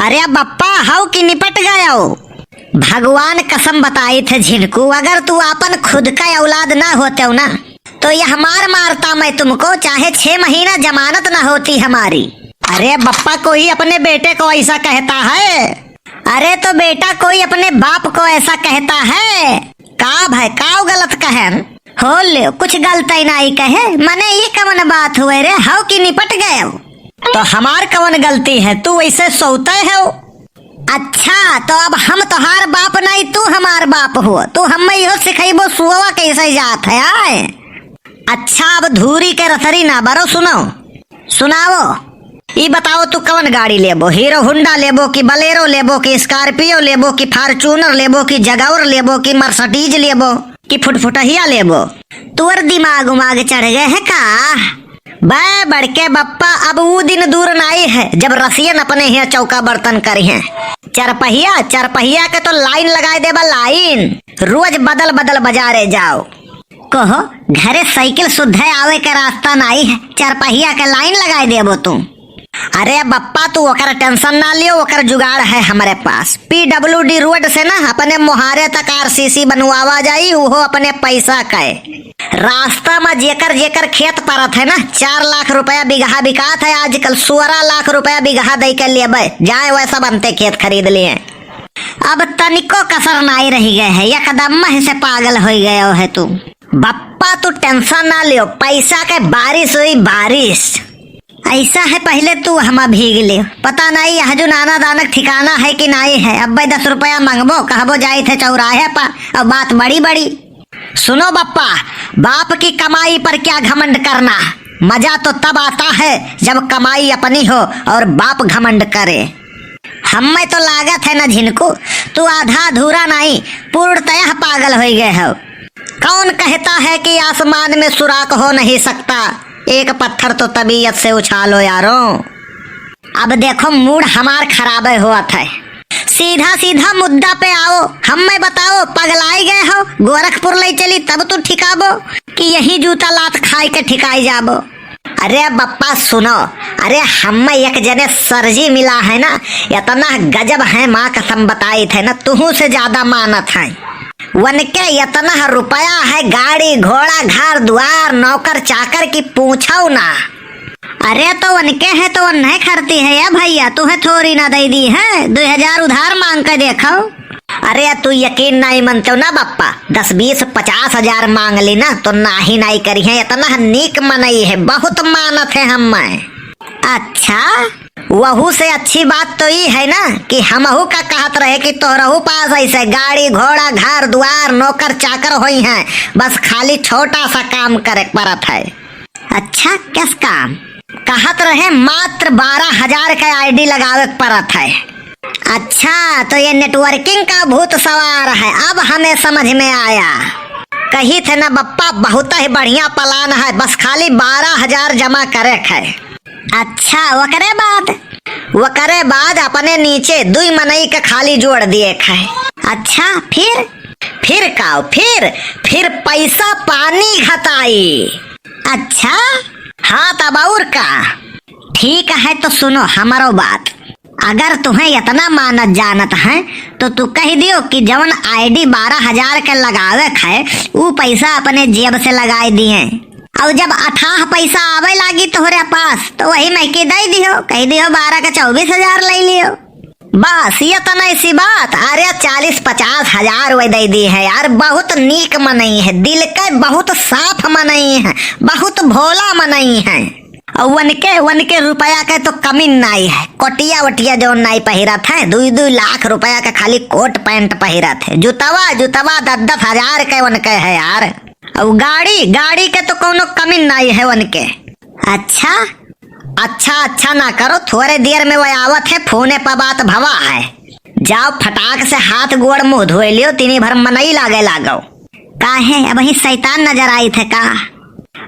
अरे बप्पा हाउ कि निपट गया हो। भगवान कसम बताई थे झिनकू, अगर तू अपन खुद का औलाद ना होते हो ना तो यह मार मारता मैं तुमको, चाहे 6 महीना जमानत ना होती हमारी। अरे बप्पा कोई अपने बेटे को ऐसा कहता है? अरे तो बेटा कोई अपने बाप को ऐसा कहता है? का भाई का गलत कहे हो ले, कुछ गलत ही नहीं कहे। मने ये कवन बात हुए रे, हाउ कि निपट गए हो? तो हमार कवन गलती है, तू ऐसे सोते है? अच्छा तो अब हम तोहार बाप नहीं, तू हमार बाप हो, तू हम यो सिखेबो सुआ कैसे जात है आए? अच्छा अब धूरी के रसरी ना बरो, सुनाओ ये बताओ तू कवन गाड़ी लेबो, हीरो हुंडा लेबो कि बलेरो लेबो कि स्कॉर्पियो लेबो कि फॉर्च्यूनर लेबो कि जगौर लेबो कि मर्सिडीज लेबो कि फुटफुटहिया लेबो? तोर दिमाग उमाग चढ़ गए है का? बे बड़के बप्पा अब वो दिन दूर नहीं है जब रसियन अपने यहाँ चौका बर्तन करी हैं। चरपहिया के तो लाइन लगाए देबा, लाइन रोज बदल बदल बाजारे जाओ। कहो घरे साइकिल शुद्ध आवे के रास्ता नहीं है, चरपहिया के लाइन लगाए देबो तुम? अरे बप्पा तू ओकर टेंशन ना लियो, ओकर जुगाड़ है हमारे पास। PWD रोड से ना अपने मोहारे तक RCC बनवावा जाई, वो अपने पैसा के रास्ता में जेकर जेकर खेत परत है ना 4 लाख रुपया बीघा बिकात है आजकल, 16 लाख रुपया बीघा दे के लिए जाए वैसा बनते खेत खरीद लिए। अब तनिको कसर नहीं रही गए है, एकदम से पागल हो गए है तू। बप्पा तू टेंशन ना लियो, पैसा के बारिश हुई बारिश। ऐसा है पहले तू हम भीग ले, पता नहीं हजू नाना दानक ठिकाना है कि नहीं है। अब 10 रुपया मांगबो कहबो जाए थे चौराहे पर, अब बात बड़ी बड़ी। सुनो बप्पा, बाप की कमाई पर क्या घमंड करना, मजा तो तब आता है जब कमाई अपनी हो और बाप घमंड करे। हमें तो लागत है ना झिनकू, तू आधा अधूरा नहीं पूर्णतः पागल हो गए हो। कौन कहता है कि आसमान में सुराख हो नहीं सकता, एक पत्थर तो तबीयत से उछालो यारो। अब देखो मूड हमार खराब हुआ था, सीधा सीधा मुद्दा पे आओ। हमें बताओ पगलाई गए हो, गोरखपुर ले चली तब तू ठिकाबो कि यही जूता लात खाए के ठिकाई जाबो? अरे बप्पा सुनो, अरे हमें एक जने सरजी मिला है ना, इतना गजब है, माँ कसम बताई थे ना, तुहू से ज्यादा मानत है। वनके इतना रुपया है, गाड़ी घोड़ा घर द्वार नौकर चाकर की पूछो ना। अरे तो वनके है तो वन नहीं करती है या भैया, तुम्हें थोड़ी ना दे दी है, 2000 उधार मांग कर देखो। अरे तू यकीन नहीं मानते हो ना बप्पा, 10 20 50 हजार मांग ली ना तो नहीं करी है, इतना नीक मनई है, बहुत मानत है हमें। अच्छा वहू से अच्छी बात तो ये है ना कि हमहू का कहत रहे कि तोहरहू पास ऐसे गाड़ी घोड़ा घर द्वार नौकर चाकर हुई हैं, बस खाली छोटा सा काम करे परत है। अच्छा किस काम? कहत रहे मात्र 12,000 का ID लगावे परत है। अच्छा तो ये नेटवर्किंग का भूत सवार है, अब हमें समझ में आया। कही थे ना बप्पा बहुत ही बढ़िया प्लान है, बस खाली 12,000 जमा करे है। अच्छा वकरे बाद अपने नीचे 2 मनई के खाली जोड़ दिए है। अच्छा फिर का फिर पैसा पानी घटाई। अच्छा हाँ तब और का? ठीक है तो सुनो हमारो बात, अगर तुम्हें इतना मानत जानत है तो तू कह दियो कि जवन ID 12,000 के लगावे है वो पैसा अपने जेब से लगाए दिए, और जब अथाह पैसा आवे लागी तोहरे पास तो वही मैं के दे दियो, कह दियो 12 का 24,000 ले लियो, बस ये तो नहीं सी बात। अरे 40-50 हजार वे दे दी है यार, बहुत नीक मनई है, दिल के बहुत साफ मनई है, बहुत भोला मनई है। और वन के रुपया के तो कमी नहीं है, कोटिया वटिया जो नहीं पहिरत है, 2-2 लाख रुपया का खाली कोट पैंट पहिरत है, जुतवा 10-10 हजार के वन के है यार। और गाड़ी के तो कोनो कमी नहीं है वन के। अच्छा ना करो, थोड़े देर में वह आवत है, फोने पर बात भवा है, जाओ फटाक से हाथ गोड़ मुंह धोए लियो, तीनी भर मनई लागो। काहे अब ही शैतान नजर आई थे का?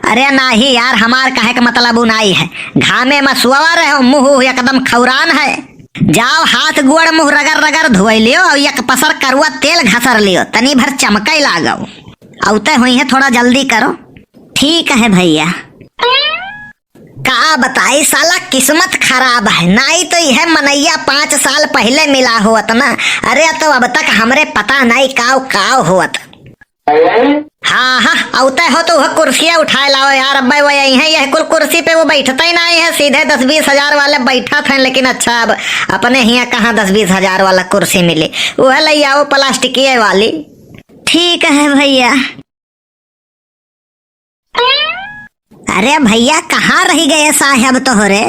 अरे नहीं यार, हमार कहे का मतलब नहीं है, घामे में सुआ रहे मुंह एकदम खौरान है, जाओ हाथ गोड़ मुंह रगड़ धोए लियो और एक पसर करुआ तेल घसर लियो, तनी भर चमकई लागो। औते हुई है, थोड़ा जल्दी करो। ठीक है भैया। का बताई साला किस्मत खराब है, नहीं तो यह मनैया 5 साल पहले मिला हुआ ना। अरे तो अब तक हमरे पता नहीं काव हुआ। हाँ हाँ औते हो तो वह कुर्सियाँ उठाए लाओ यार। अब वो यही है, यह कुल कुर्सी पे वो बैठता ही नहीं है, सीधे 10-20 हजार वाले बैठा थे। लेकिन अच्छा अब अपने यहाँ कहाँ 10-20 हजार वाला कुर्सी मिली, वह ले आओ प्लास्टिक वाली। ठीक है भैया। अरे भैया कहाँ रह गए साहब तोहरे?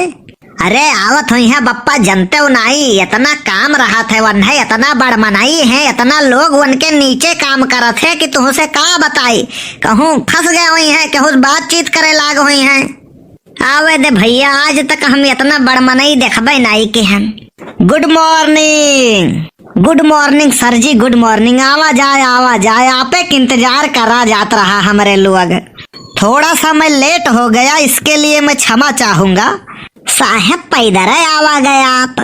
अरे आवत हो यहाँ बप्पा, जनते हो नहीं इतना काम रहा थे वन है, इतना बड़ मनाई है, इतना लोग उनके नीचे काम करत है कि तुमसे का बताई। कहूँ फंस गए हुई है, कहूँ बातचीत करे लाग हुई है। आवे दे भैया, आज तक हम इतना बड़ मनई देखबे नहीं के हम। Good morning. Good morning sir ji, good morning. आवा जाए आपे के इंतजार करा जात रहा हमारे लोग। थोड़ा सा मैं लेट हो गया, इसके लिए मैं क्षमा चाहूंगा। साहब पैदल आवा गए आप?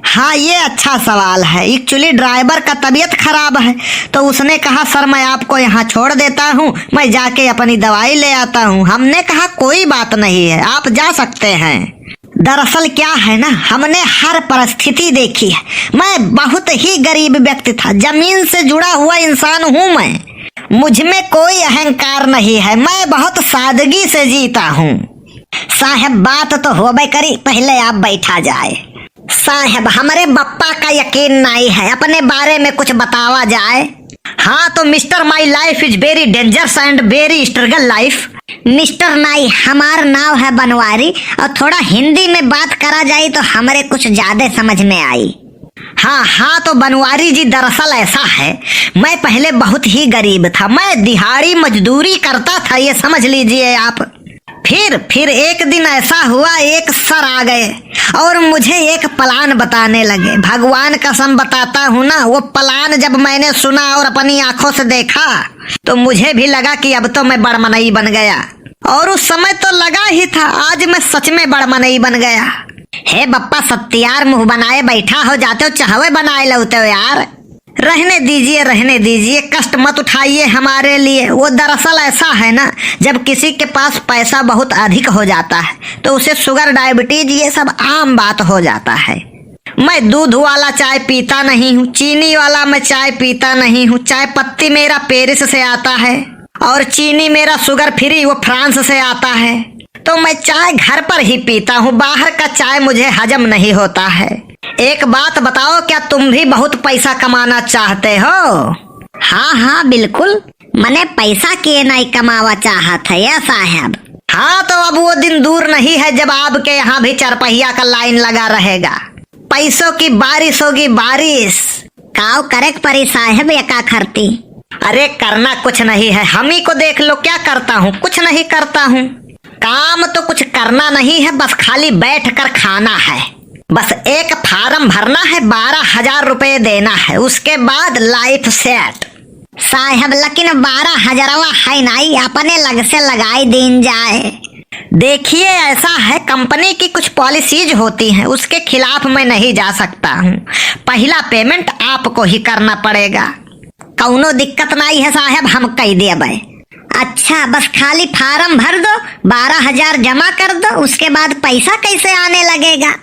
हाँ ये अच्छा सवाल है। एक्चुअली ड्राइवर का तबीयत खराब है तो उसने कहा सर मैं आपको यहाँ छोड़ देता हूँ, मैं जाके अपनी दवाई ले आता हूँ। हमने कहा कोई बात नहीं है, आप जा सकते हैं। दरअसल क्या है ना, हमने हर परिस्थिति देखी है। मैं बहुत ही गरीब व्यक्ति था, जमीन से जुड़ा हुआ इंसान हूँ मैं। मुझ में कोई अहंकार नहीं है, मैं बहुत सादगी से जीता हूँ। साहब बात तो होबे करी, पहले आप बैठा जाए। साहब हमारे बप्पा का यकीन नहीं है, अपने बारे में कुछ बतावा जाए। हाँ तो mister my life is very dangerous and very struggle life. Mister नाई हमार नाम है बनवारी, और थोड़ा हिंदी में बात करा जाए तो हमारे कुछ ज्यादा समझ में आई। हाँ तो बनवारी जी दरअसल ऐसा है, मैं पहले बहुत ही गरीब था, मैं दिहाड़ी मजदूरी करता था, ये समझ लीजिए आप। फिर एक दिन ऐसा हुआ, एक सर आ गए और मुझे एक प्लान बताने लगे। भगवान कसम बताता हूँ ना, वो प्लान जब मैंने सुना और अपनी आंखों से देखा तो मुझे भी लगा कि अब तो मैं बड़मनई बन गया। और उस समय तो लगा ही था, आज मैं सच में बड़मनई बन गया। हे बप्पा सत्यार मुंह बनाए बैठा हो, जाते हो चाहवे बनाए लौते हो यार। रहने दीजिए, कष्ट मत उठाइए हमारे लिए। वो दरअसल ऐसा है ना, जब किसी के पास पैसा बहुत अधिक हो जाता है तो उसे शुगर डायबिटीज ये सब आम बात हो जाता है। मैं दूध वाला चाय पीता नहीं हूँ, चीनी वाला मैं चाय पीता नहीं हूँ। चाय पत्ती मेरा पेरिस से आता है और चीनी मेरा शुगर फ्री वो फ्रांस से आता है। तो मैं चाय घर पर ही पीता हूँ, बाहर का चाय मुझे हजम नहीं होता है। एक बात बताओ, क्या तुम भी बहुत पैसा कमाना चाहते हो? हाँ बिल्कुल, मैंने पैसा किए नहीं कमावा चाहत है या साहब। हाँ तो अब वो दिन दूर नहीं है जब आपके यहाँ भी चरपहिया का लाइन लगा रहेगा। पैसों की बारिश होगी, बारिश। काव करे परी साहब या का करती? अरे करना कुछ नहीं है, हम ही को देख लो क्या करता हूँ, कुछ नहीं करता हूँ। काम तो कुछ करना नहीं है, बस खाली बैठ कर खाना है। बस एक फार्म भरना है, 12,000 रुपए देना है, उसके बाद लाइफ सेट। साहब लेकिन 12,000 है नहीं, अपने लग से लगाई दिन जाए। देखिए ऐसा है, कंपनी की कुछ पॉलिसीज होती हैं, उसके खिलाफ मैं नहीं जा सकता हूँ। पहला पेमेंट आपको ही करना पड़ेगा। कौनो दिक्कत नहीं है साहब, हम कह देबे। अच्छा बस खाली फार्म भर दो, 12,000 जमा कर दो, उसके बाद पैसा कैसे आने लगेगा?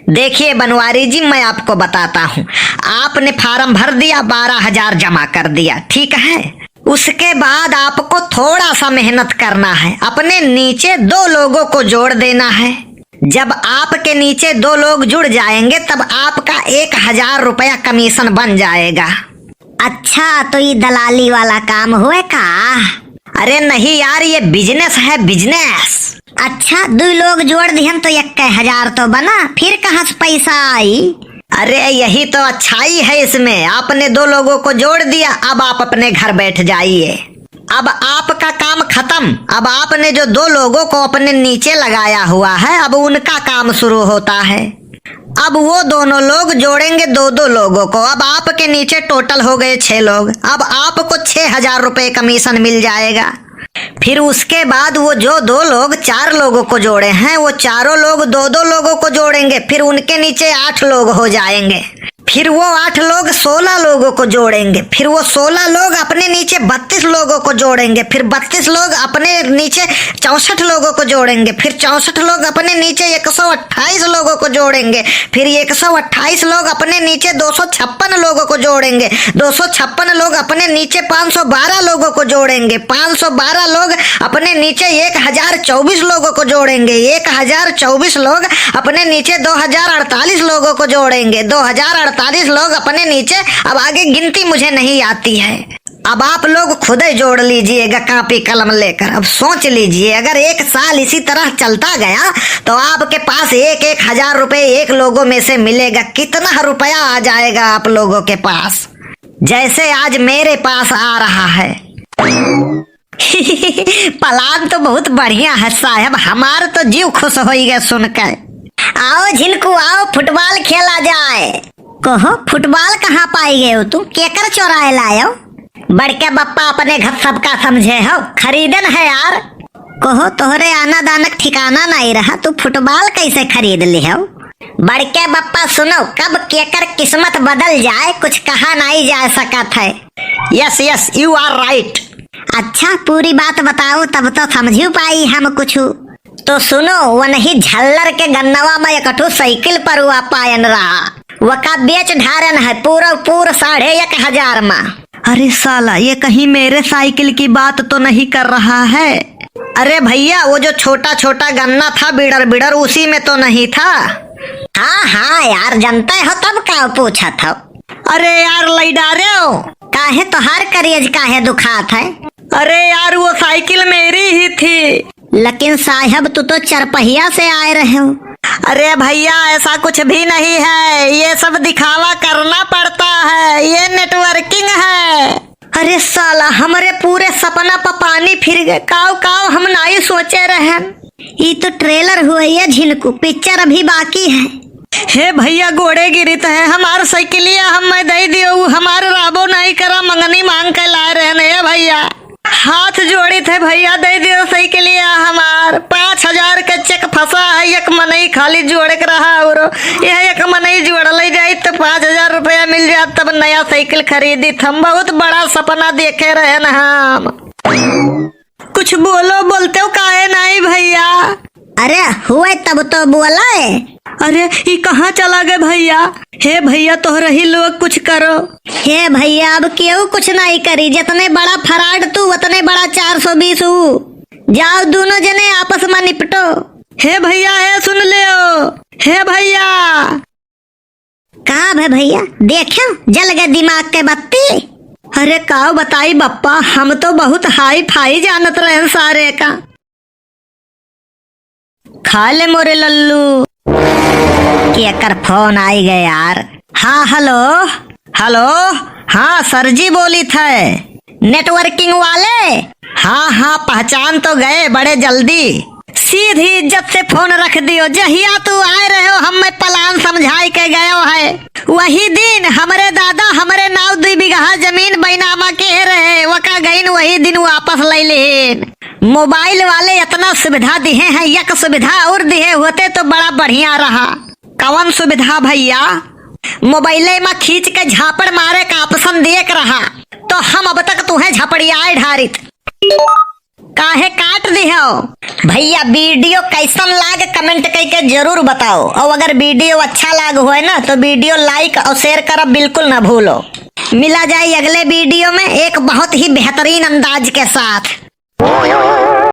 देखिए बनवारी जी मैं आपको बताता हूँ, आपने फार्म भर दिया, 12,000 जमा कर दिया, ठीक है। उसके बाद आपको थोड़ा सा मेहनत करना है, अपने नीचे 2 लोगों को जोड़ देना है। जब आपके नीचे 2 लोग जुड़ जाएंगे तब आपका 1,000 रुपया कमीशन बन जाएगा। अच्छा तो ये दलाली वाला काम हुए का? अरे नहीं यार, ये बिजनेस है, बिजनेस। अच्छा 2 लोग जोड़ दिहन तो 1,000 तो बना, फिर कहाँ से पैसा आई? अरे यही तो अच्छाई है इसमें, आपने 2 लोगों को जोड़ दिया, अब आप अपने घर बैठ जाइए। अब आपका काम खत्म। अब आपने जो 2 लोगों को अपने नीचे लगाया हुआ है, अब उनका काम शुरू होता है। अब वो दोनों लोग जोड़ेंगे 2-2 लोगों को, अब आपके नीचे टोटल हो गए 6 लोग। अब आपको 6,000 रुपए कमीशन मिल जाएगा। फिर उसके बाद वो जो 2 लोग 4 लोगों को जोड़े हैं, वो चारों लोग 2-2 लोगों को जोड़ेंगे, फिर उनके नीचे 8 लोग हो जाएंगे। फिर वो 8 लोग 16 लोगों को जोड़ेंगे, फिर वो 16 लोग अपने नीचे 32 लोगों को जोड़ेंगे, फिर 32 लोग अपने नीचे 64 लोगों को जोड़ेंगे, फिर 64 लोग अपने नीचे 128 लोगों को जोड़ेंगे, फिर 128 लोग अपने नीचे 256 लोगों को जोड़ेंगे, 256 लोग अपने नीचे 512 लोगों को जोड़ेंगे, 512 लोग अपने नीचे 1024 लोगों को जोड़ेंगे, 1024 लोग अपने नीचे 2048 लोगों को जोड़ेंगे, 2048 लोग अपने नीचे, अब आगे गिनती मुझे नहीं आती है। अब आप लोग खुद ही जोड़ लीजिएगा कॉपी कलम लेकर। अब सोच लीजिए, अगर 1 साल इसी तरह चलता गया तो आपके पास 1,000 रुपए एक लोगों में से मिलेगा। कितना रुपया आ जाएगा आप लोगों के पास, जैसे आज मेरे पास आ रहा है। प्लान तो बहुत बढ़िया है साहब, हमारा तो जीव खुश हो गया सुनकर। आओ झिनकू आओ, फुटबॉल खेला जाए। कहो फुटबॉल कहाँ पाई गए हो तुम, केकर चौराहे लाए हो? बड़के बप्पा अपने घर सबका समझे हो, खरीदन है यार। कहो तोहरे आना दानक ठिकाना नहीं रहा, तू फुटबॉल कैसे खरीद ली हो? बड़के बप्पा सुनो, कब केकर किस्मत बदल जाए कुछ कहा नहीं जा सकता है। Yes yes you are right. अच्छा पूरी बात बताओ तब तो समझू पाई हम कुछ। तो सुनो, वो नहीं झल्लर के गन्नवा में एकठो साइकिल पर हुआ पायन रहा, वका बेच ढारन है पूरा 1,500 में। अरे साला ये कहीं मेरे साइकिल की बात तो नहीं कर रहा है? अरे भैया वो जो छोटा छोटा गन्ना था बिड़र बिड़र, उसी में तो नहीं था? हाँ हाँ यार जानते हो, तब का पूछा था। अरे यार लई डारे हो काहे, तो हर करियज काहे दुखात है? अरे यार वो साइकिल मेरी ही थी। लेकिन साहब तू तो 4 पहिया से आए रहे हो। अरे भैया ऐसा कुछ भी नहीं है, ये सब दिखावा करना पड़ता है, ये नेटवर्किंग है। अरे साला हमारे पूरे सपना पर पानी फिर गए। काव काव हम नहीं सोचे रहे। ये तो ट्रेलर हुआ है झिनकू, पिक्चर अभी बाकी है। हे भैया गोड़े गिरित है, हमार साइकिलिया हम मैं दे दियो, हमारे राबो नहीं करा, मंगनी मांग के लाए रहे भैया। हाथ जोड़ी थे भैया, दे दियो साइकिलिया हमार। 5,000 का चेक फंसा है, एक मनई खाली जोड़े के रहा, और यह एक मनई जोड़ ले जाये तो 5,000 रुपया मिल जात, तब नया साइकिल खरीदी। हम बहुत बड़ा सपना देखे रहे न हम। कुछ बोलो, बोलते हो काहे नहीं भैया? अरे हुए तब तो बोला है। अरे ये कहाँ चला गए भैया? हे भैया तोहरा ही लोग कुछ करो। हे भैया अब क्यों कुछ नहीं करी, जितने बड़ा फराड तू उतने बड़ा 420 जाओ दोनों जने आपस में निपटो। हे भैया हे सुन ले, हे भैया। कहाँ है भैया, देखो जल गए दिमाग के बत्ती। अरे काओ बताई बप्पा, हम तो बहुत हाई फाई जानत रहे सारे का। खा ले मोरे लल्लू। केकर फोन आई गए यार? हाँ हेलो हेलो, हाँ सर जी बोली थे नेटवर्किंग वाले। हाँ हाँ पहचान तो गए बड़े जल्दी, सीधी इज्जत से फोन रख दियो। जहिया तू आए रहे हो हम प्लान समझाई के गयो है, वही दिन हमरे दादा हमरे नाव 2 बीघा जमीन बैनामा के रहे, वका गईन वही दिन वापस ले लेन। मोबाइल वाले इतना सुविधा दिए हैं, एक सुविधा और दिए होते तो बड़ा बढ़िया रहा। कौन सुविधा भैया? मोबाइले में खींच के झापड़ मारे का ऑप्शन देख रहा, तो हम अब तक तुम्हें झपड़ियाए ढारित काहे काट दियो। भैया वीडियो कैसन लाग कमेंट करके जरूर बताओ, और अगर वीडियो अच्छा लाग हुए ना तो वीडियो लाइक और शेयर करब बिल्कुल ना भूलो। मिला जाए अगले वीडियो में एक बहुत ही बेहतरीन अंदाज के साथ।